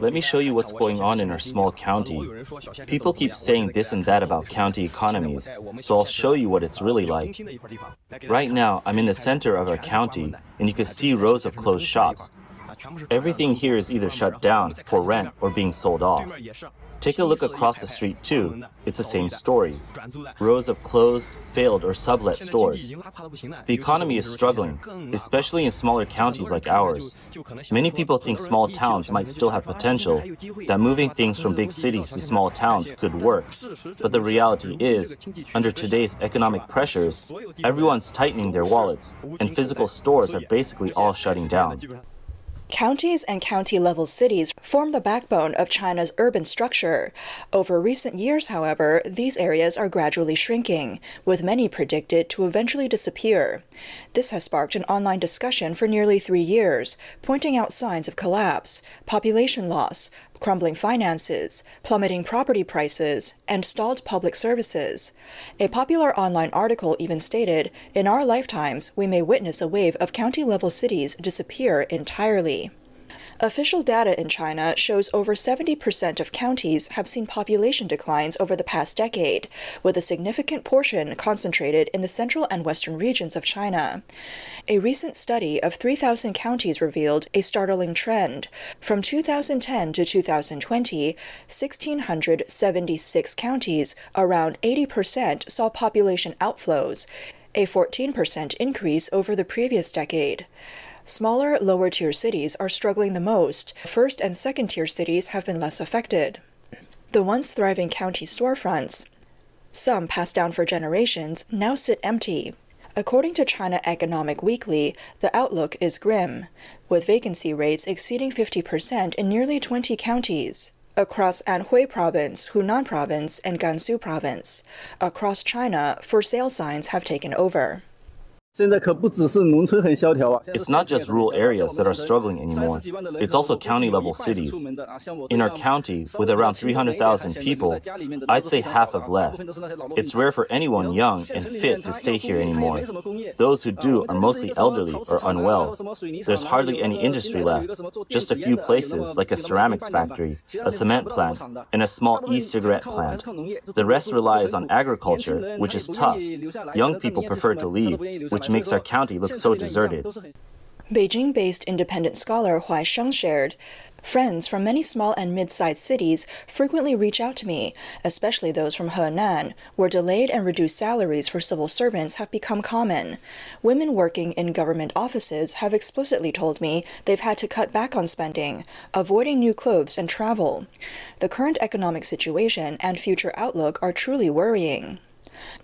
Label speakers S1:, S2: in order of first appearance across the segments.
S1: let me show you what's going on in our small county. People keep saying this and that about county economies, so I'll show you what it's really like. Right now, I'm in the center of our county, and you can see rows of closed shops. Everything here is either shut down, for rent, or being sold off. Take a look across the street too. It's the same story. Rows of closed, failed, or sublet stores. The economy is struggling, especially in smaller counties like ours. Many people think small towns might still have potential, that moving things from big cities to small towns could work. But the reality is, under today's economic pressures, everyone's tightening their wallets, and physical stores are basically all shutting down.
S2: Counties and county-level cities form the backbone of China's urban structure. Over recent years, however, these areas are gradually shrinking, with many predicted to eventually disappear. This has sparked an online discussion for nearly 3 years, pointing out signs of collapse, population loss, crumbling finances, plummeting property prices, and stalled public services. A popular online article even stated, "In our lifetimes, we may witness a wave of county-level cities disappear entirely." Official data in China shows over 70% of counties have seen population declines over the past decade, with a significant portion concentrated in the central and western regions of China. A recent study of 3,000 counties revealed a startling trend. From 2010 to 2020, 1,676 counties, around 80%, saw population outflows, a 14% increase over the previous decade. Smaller, lower-tier cities are struggling the most. First- and second-tier cities have been less affected. The once thriving county storefronts, some passed down for generations, now sit empty. According to China Economic Weekly, the outlook is grim, with vacancy rates exceeding 50% in nearly 20 counties. Across Anhui Province, Hunan Province, and Gansu Province. Across China, for sale signs have taken over.
S1: It's not just rural areas that are struggling anymore. It's also county-level cities. In our county, with around 300,000 people, I'd say half have left. It's rare for anyone young and fit to stay here anymore. Those who do are mostly elderly or unwell. There's hardly any industry left, just a few places like a ceramics factory, a cement plant, and a small e-cigarette plant. The rest relies on agriculture, which is tough. Young people prefer to leave, which makes our county look so deserted.
S2: Beijing-based independent scholar Huai Sheng shared, "Friends from many small and mid-sized cities frequently reach out to me, especially those from Henan, where delayed and reduced salaries for civil servants have become common. Women working in government offices have explicitly told me they've had to cut back on spending, avoiding new clothes and travel. The current economic situation and future outlook are truly worrying."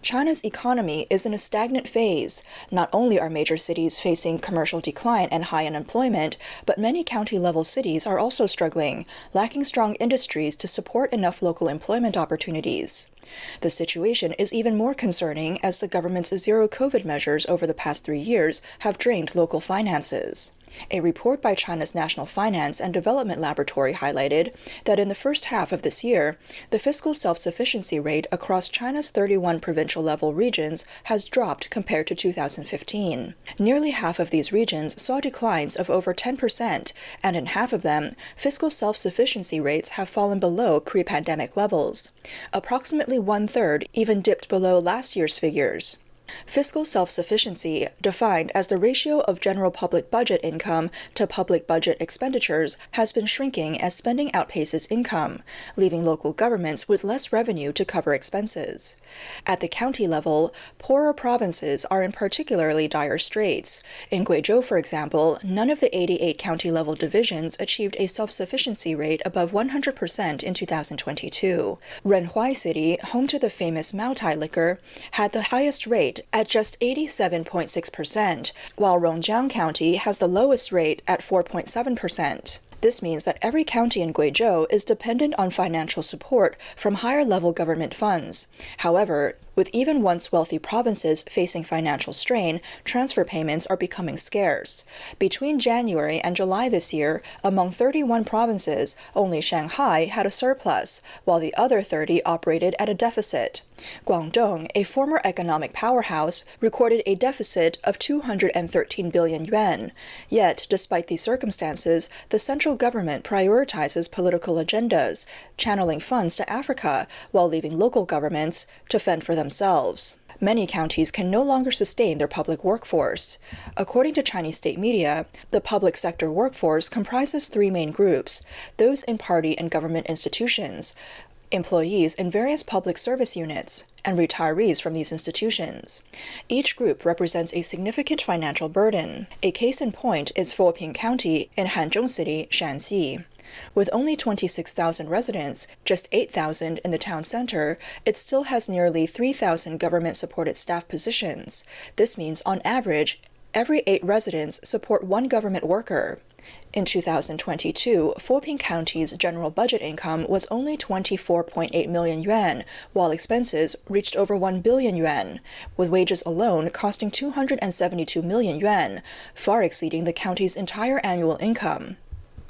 S2: China's economy is in a stagnant phase. Not only are major cities facing commercial decline and high unemployment, but many county-level cities are also struggling, lacking strong industries to support enough local employment opportunities. The situation is even more concerning as the government's zero-COVID measures over the past 3 years have drained local finances. A report by China's National Finance and Development Laboratory highlighted that in the first half of this year, the fiscal self-sufficiency rate across China's 31 provincial-level regions has dropped compared to 2015. Nearly half of these regions saw declines of over 10%, and in half of them, fiscal self-sufficiency rates have fallen below pre-pandemic levels. Approximately one-third even dipped below last year's figures. Fiscal self-sufficiency, defined as the ratio of general public budget income to public budget expenditures, has been shrinking as spending outpaces income, leaving local governments with less revenue to cover expenses. At the county level, poorer provinces are in particularly dire straits. In Guizhou, for example, none of the 88 county-level divisions achieved a self-sufficiency rate above 100% in 2022. Renhuai City, home to the famous Maotai liquor, had the highest rate at just 87.6%, while Rongjiang County has the lowest rate at 4.7%. This means that every county in Guizhou is dependent on financial support from higher-level government funds. However, With even once wealthy provinces facing financial strain, transfer payments are becoming scarce. Between January and July this year, among 31 provinces, only Shanghai had a surplus, while the other 30 operated at a deficit. Guangdong, a former economic powerhouse, recorded a deficit of 213 billion yuan. Yet, despite these circumstances, the central government prioritizes political agendas, channeling funds to Africa while leaving local governments to fend for themselves. Many counties can no longer sustain their public workforce. According to Chinese state media, the public sector workforce comprises three main groups: those in party and government institutions, employees in various public service units, and retirees from these institutions. Each group represents a significant financial burden. A case in point is Foping County in Hanzhong City, Shanxi. With only 26,000 residents, just 8,000 in the town center, it still has nearly 3,000 government-supported staff positions. This means, on average, every 8 residents support one government worker. In 2022, Foping County's general budget income was only 24.8 million yuan, while expenses reached over 1 billion yuan, with wages alone costing 272 million yuan, far exceeding the county's entire annual income.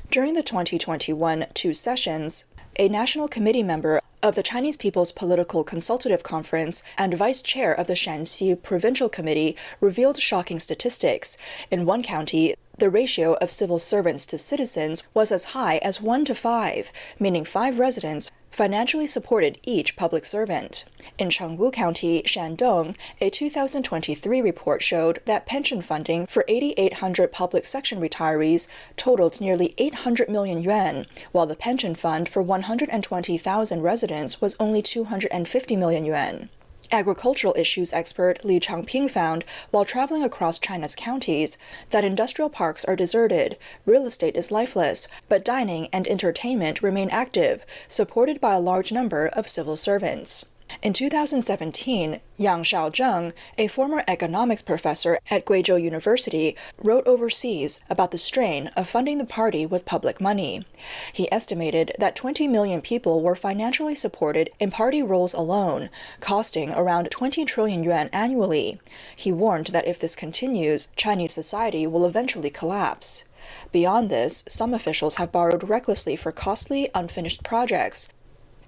S2: During the 2021 two sessions, a national committee member of the Chinese People's Political Consultative Conference and vice chair of the Shanxi Provincial Committee revealed shocking statistics. In one county, the ratio of civil servants to citizens was as high as 1 to 5, meaning 5 residents financially supported each public servant. In Chengwu County, Shandong, a 2023 report showed that pension funding for 8,800 public section retirees totaled nearly 800 million yuan, while the pension fund for 120,000 residents was only 250 million yuan. Agricultural issues expert Li Changping found, while traveling across China's counties, that industrial parks are deserted, real estate is lifeless, but dining and entertainment remain active, supported by a large number of civil servants. In 2017, Yang Shaozheng, a former economics professor at Guizhou University, wrote overseas about the strain of funding the party with public money. He estimated that 20 million people were financially supported in party roles alone, costing around 20 trillion yuan annually. He warned that if this continues, Chinese society will eventually collapse. Beyond this, some officials have borrowed recklessly for costly, unfinished projects.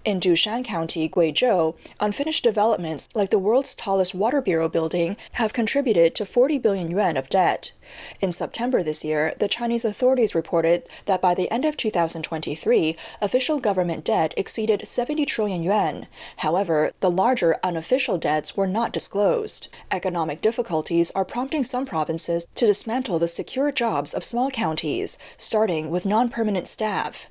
S2: In Dushan County, Guizhou, unfinished developments like the world's tallest water bureau building have contributed to 40 billion yuan of debt. In September this year, the Chinese authorities reported that by the end of 2023, official government debt exceeded 70 trillion yuan. However, the larger unofficial debts were not disclosed. Economic difficulties are prompting some provinces to dismantle the secure jobs of small counties, starting with non-permanent staff.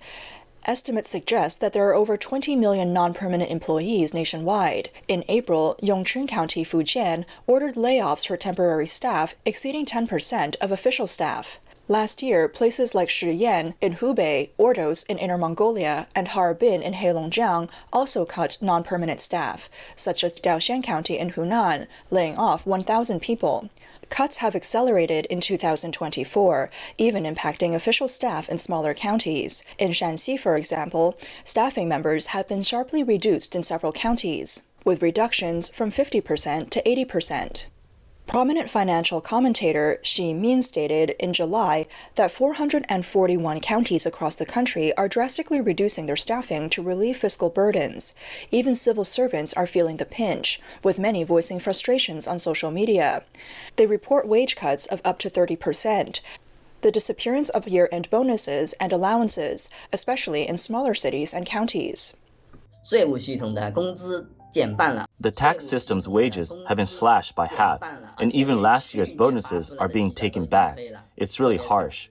S2: Estimates suggest that there are over 20 million non-permanent employees nationwide. In April, Yongchun County, Fujian, ordered layoffs for temporary staff exceeding 10% of official staff. Last year, places like Shiyan in Hubei, Ordos in Inner Mongolia, and Harbin in Heilongjiang also cut non-permanent staff, such as Daoxian County in Hunan, laying off 1,000 people. Cuts have accelerated in 2024, even impacting official staff in smaller counties. In Shanxi, for example, staffing members have been sharply reduced in several counties, with reductions from 50% to 80%. Prominent financial commentator Xi Min stated in July that 441 counties across the country are drastically reducing their staffing to relieve fiscal burdens. Even civil servants are feeling the pinch, with many voicing frustrations on social media. They report wage cuts of up to 30%, the disappearance of year-end bonuses and allowances, especially in smaller cities and counties.
S1: The tax system's wages have been slashed by half, and even last year's bonuses are being taken back. It's really harsh.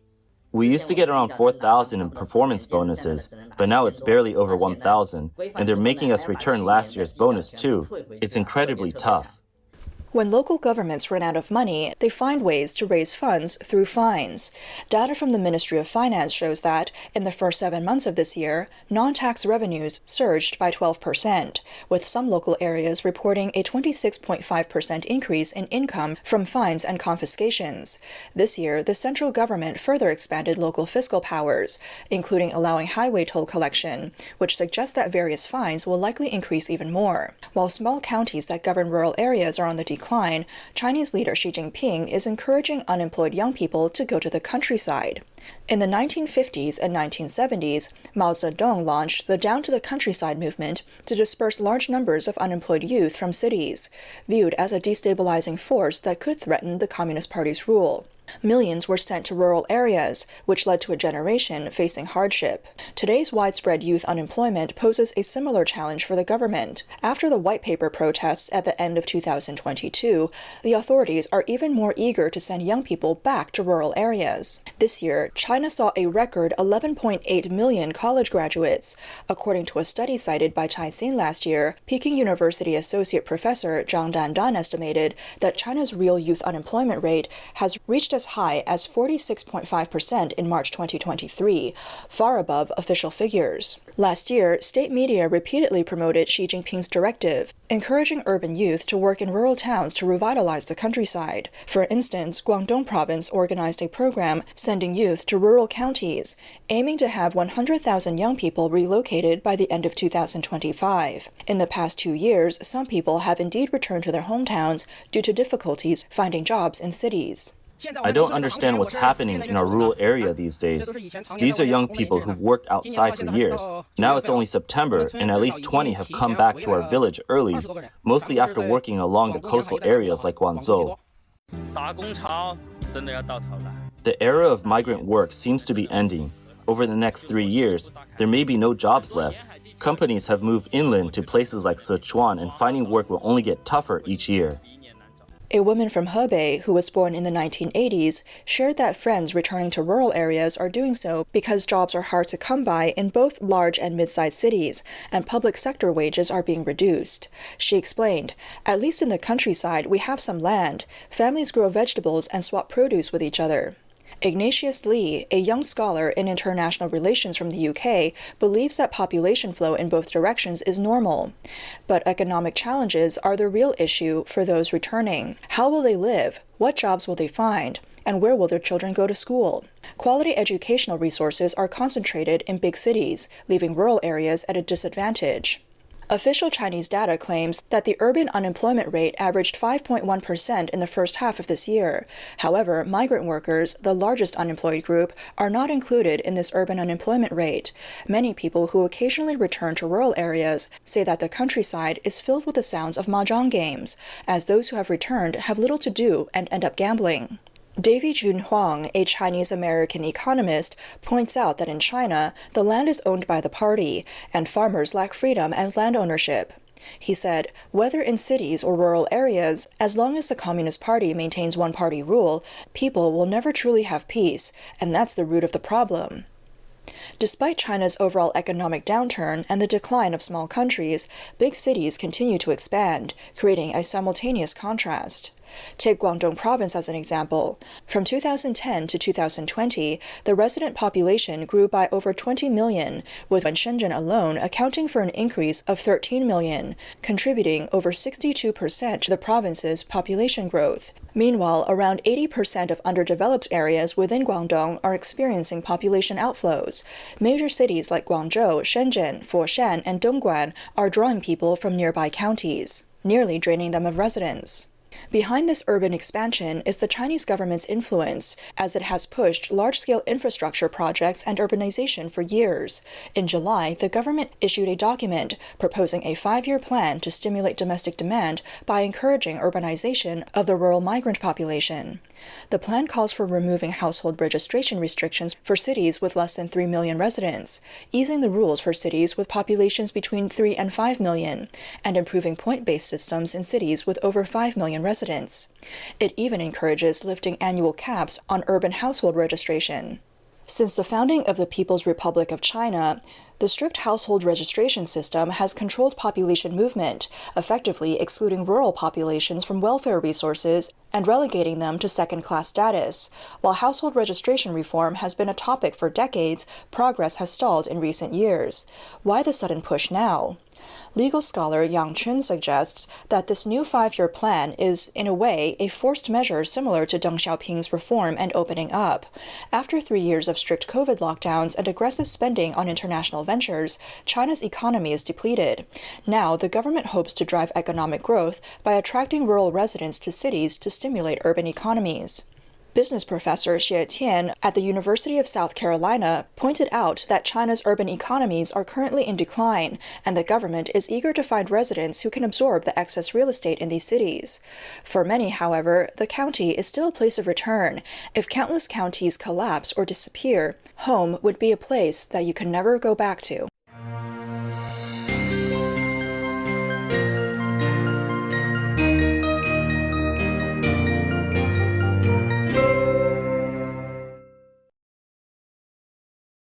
S1: We used to get around 4,000 in performance bonuses, but now it's barely over 1,000, and they're making us return last year's bonus too. It's incredibly tough.
S2: When local governments run out of money, they find ways to raise funds through fines. Data from the Ministry of Finance shows that, in the first 7 months of this year, non-tax revenues surged by 12%, with some local areas reporting a 26.5% increase in income from fines and confiscations. This year, the central government further expanded local fiscal powers, including allowing highway toll collection, which suggests that various fines will likely increase even more. While small counties that govern rural areas are on the decline, Chinese leader Xi Jinping is encouraging unemployed young people to go to the countryside. In the 1950s and 1970s, Mao Zedong launched the Down to the Countryside movement to disperse large numbers of unemployed youth from cities, viewed as a destabilizing force that could threaten the Communist Party's rule. Millions were sent to rural areas, which led to a generation facing hardship. Today's widespread youth unemployment poses a similar challenge for the government. After the white paper protests at the end of 2022, the authorities are even more eager to send young people back to rural areas. This year, China saw a record 11.8 million college graduates. According to a study cited by Caixin last year, Peking University Associate Professor Zhang Dandan estimated that China's real youth unemployment rate has reached as high as 46.5% in March 2023, far above official figures. Last year, state media repeatedly promoted Xi Jinping's directive, encouraging urban youth to work in rural towns to revitalize the countryside. For instance, Guangdong province organized a program sending youth to rural counties, aiming to have 100,000 young people relocated by the end of 2025. In the past 2 years, some people have indeed returned to their hometowns due to difficulties finding jobs in cities.
S1: I don't understand what's happening in our rural area these days. These are young people who've worked outside for years. Now it's only September, and at least 20 have come back to our village early, mostly after working along the coastal areas like Guangzhou. The era of migrant work seems to be ending. Over the next 3 years, there may be no jobs left. Companies have moved inland to places like Sichuan, and finding work will only get tougher each year.
S2: A woman from Hebei who was born in the 1980s shared that friends returning to rural areas are doing so because jobs are hard to come by in both large and mid-sized cities, and public sector wages are being reduced. She explained, "At least in the countryside, we have some land. Families grow vegetables and swap produce with each other." Ignatius Lee, a young scholar in international relations from the UK, believes that population flow in both directions is normal. But economic challenges are the real issue for those returning. How will they live? What jobs will they find? And where will their children go to school? Quality educational resources are concentrated in big cities, leaving rural areas at a disadvantage. Official Chinese data claims that the urban unemployment rate averaged 5.1% in the first half of this year. However, migrant workers, the largest unemployed group, are not included in this urban unemployment rate. Many people who occasionally return to rural areas say that the countryside is filled with the sounds of mahjong games, as those who have returned have little to do and end up gambling. Davy Jun Huang, a Chinese-American economist, points out that in China, the land is owned by the party, and farmers lack freedom and land ownership. He said, "Whether in cities or rural areas, as long as the Communist Party maintains one-party rule, people will never truly have peace, and that's the root of the problem." Despite China's overall economic downturn and the decline of small countries, big cities continue to expand, creating a simultaneous contrast. Take Guangdong province as an example. From 2010 to 2020, the resident population grew by over 20 million, with Shenzhen alone accounting for an increase of 13 million, contributing over 62% to the province's population growth. Meanwhile, around 80% of underdeveloped areas within Guangdong are experiencing population outflows. Major cities like Guangzhou, Shenzhen, Foshan, and Dongguan are drawing people from nearby counties, nearly draining them of residents. Behind this urban expansion is the Chinese government's influence, as it has pushed large-scale infrastructure projects and urbanization for years. In July, the government issued a document proposing a 5-year plan to stimulate domestic demand by encouraging urbanization of the rural migrant population. The plan calls for removing household registration restrictions for cities with less than 3 million residents, easing the rules for cities with populations between 3 and 5 million, and improving point-based systems in cities with over 5 million residents. It even encourages lifting annual caps on urban household registration. Since the founding of the People's Republic of China, the strict household registration system has controlled population movement, effectively excluding rural populations from welfare resources and relegating them to second-class status. While household registration reform has been a topic for decades, progress has stalled in recent years. Why the sudden push now? Legal scholar Yang Chun suggests that this new 5-year plan is, in a way, a forced measure similar to Deng Xiaoping's reform and opening up. After 3 years of strict COVID lockdowns and aggressive spending on international ventures, China's economy is depleted. Now, the government hopes to drive economic growth by attracting rural residents to cities to stimulate urban economies. Business professor Xie Tian at the University of South Carolina pointed out that China's urban economies are currently in decline, and the government is eager to find residents who can absorb the excess real estate in these cities. For many, however, the county is still a place of return. If countless counties collapse or disappear, home would be a place that you can never go back to.